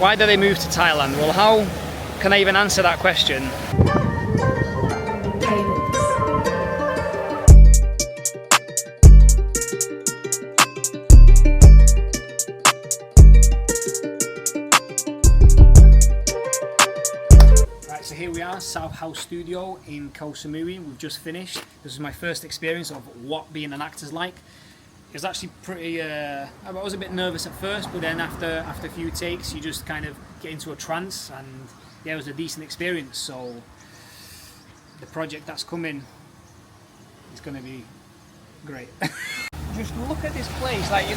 Why do they move to Thailand? Well, how can I even answer that question? Right, so here we are, South House Studio in Koh Samui. We've just finished. This is my first experience of what being an actor's like. It was actually pretty, I was a bit nervous at first, but then after a few takes, you just kind of get into a trance, and yeah, it was a decent experience. So the project that's coming is going to be great. Just look at this place. Like,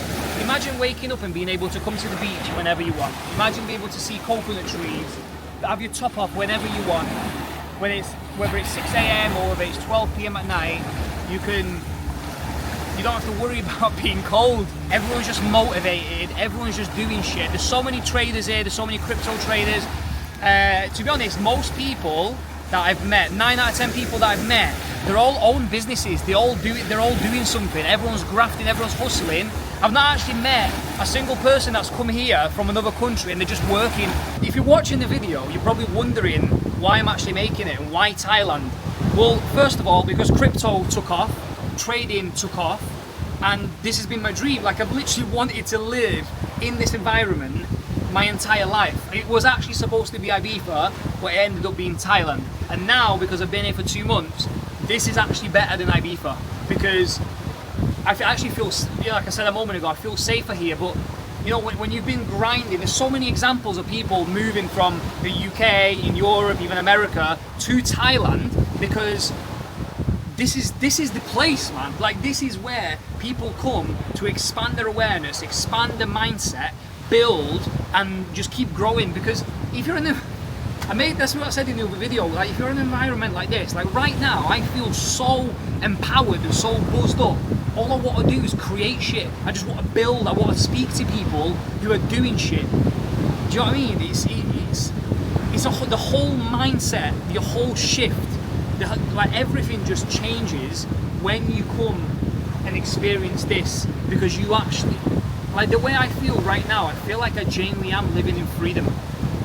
imagine waking up and being able to come to the beach whenever you want. Imagine being able to see coconut trees, have your top off whenever you want. Whether it's 6 AM or whether it's 12 PM at night, you don't have to worry about being cold. Everyone's just motivated, everyone's just doing shit. There's so many traders here, there's so many crypto traders. To be honest, most people that I've met, 9 out of 10 people that I've met, they're all own businesses, they're all doing something, everyone's grafting, everyone's hustling. I've not actually met a single person that's come here from another country and they're just working. If you're watching the video, you're probably wondering why I'm actually making it and why Thailand. Well, first of all, because crypto took off, trading took off, and this has been my dream. Like, I've literally wanted to live in this environment my entire life. It was actually supposed to be Ibiza, but it ended up being Thailand. And now, because I've been here for 2 months, this is actually better than Ibiza, because I actually feel, like I said a moment ago, I feel safer here. But you know, when you've been grinding, there's so many examples of people moving from the UK, in Europe, even America, to Thailand, because this is the place, man. Like, this is where people come to expand their awareness, expand their mindset, build, and just keep growing. Because if you're in the, that's what I said in the other video, like, if you're in an environment like this, like right now, I feel so empowered and so buzzed up. All I want to do is create shit. I just want to build, I want to speak to people who are doing shit. Do you know what I mean? The whole mindset, the whole shift, like everything just changes when you come and experience this, because you actually, like the way I feel right now, I feel like I genuinely am living in freedom,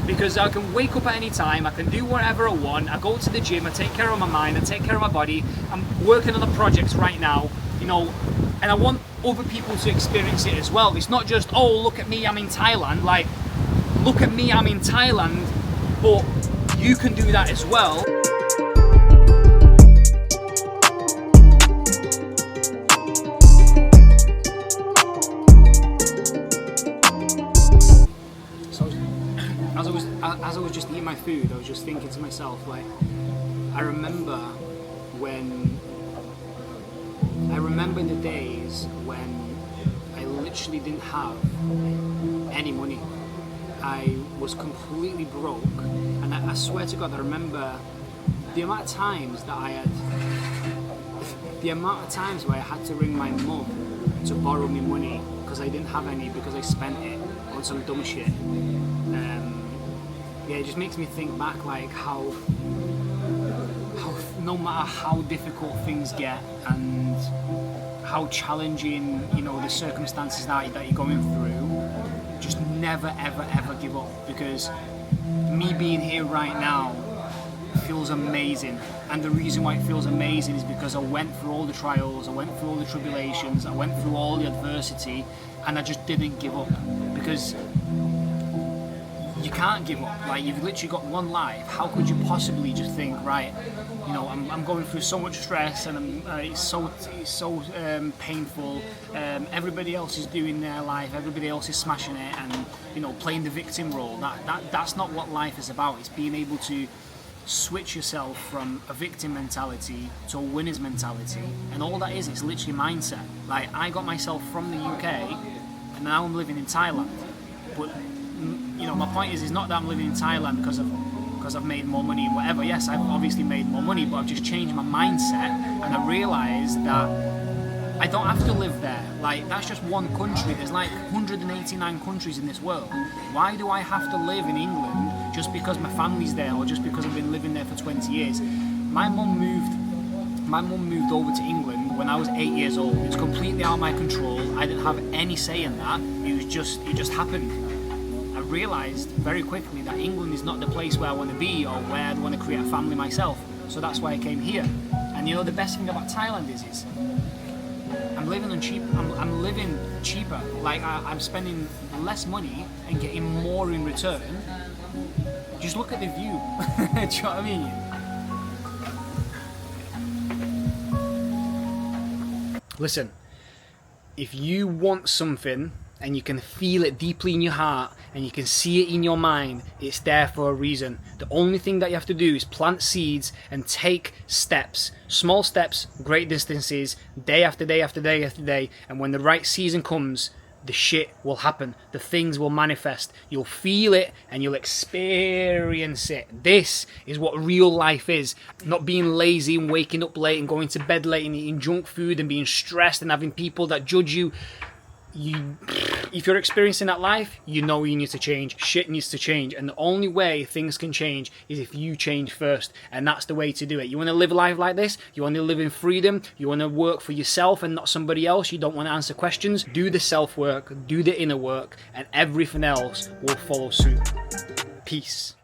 because I can wake up at any time, I can do whatever I want, I go to the gym, I take care of my mind, I take care of my body, I'm working on the projects right now, you know, and I want other people to experience it as well. It's not just, oh, look at me, I'm in Thailand. Like, look at me, I'm in Thailand, but you can do that as well. As I was just eating my food, I was just thinking to myself, like, I remember the days when I literally didn't have any money. I was completely broke, and I swear to God, I remember the amount of times that I had, the amount of times where I had to ring my mum to borrow me money because I didn't have any, because I spent it on some dumb shit. Yeah, it just makes me think back, like how no matter how difficult things get and how challenging, you know, the circumstances that you're going through, just never ever give up, because me being here right now feels amazing. And the reason why it feels amazing is because I went through all the trials, I went through all the tribulations, I went through all the adversity, and I just didn't give up. Because you can't give up. Like, you've literally got one life. How could you possibly just think, right, you know, I'm going through so much stress, and it's so painful. Everybody else is doing their life. Everybody else is smashing it, and you know, playing the victim role. That's not what life is about. It's being able to switch yourself from a victim mentality to a winner's mentality, and all that is, it's literally mindset. Like, I got myself from the UK, and now I'm living in Thailand. But you know, my point is not that I'm living in Thailand because I've made more money and whatever. Yes, I've obviously made more money, but I've just changed my mindset, and I realised that I don't have to live there. Like, that's just one country. There's like 189 countries in this world. Why do I have to live in England just because my family's there, or just because I've been living there for 20 years? My mum moved over to England when I was 8 years old. It's completely out of my control. I didn't have any say in that. It just happened. realised very quickly that England is not the place where I want to be or where I want to create a family myself. So that's why I came here. And you know, the best thing about Thailand is I'm living on cheap. I'm living cheaper. Like I'm spending less money and getting more in return. Just look at the view. Do you know what I mean? Listen, if you want something and you can feel it deeply in your heart and you can see it in your mind, it's there for a reason. The only thing that you have to do is plant seeds and take steps, small steps, great distances, day after day after day after day, and when the right season comes, the shit will happen. The things will manifest. You'll feel it and you'll experience it. This is what real life is. Not being lazy and waking up late and going to bed late and eating junk food and being stressed and having people that judge you. If you're experiencing that life, you know you need to change. Shit needs to change, and the only way things can change is if you change first, and that's the way to do it. You want to live life like this? You want to live in freedom? You want to work for yourself and not somebody else? You don't want to answer questions? Do the self work, do the inner work, and everything else will follow suit. Peace.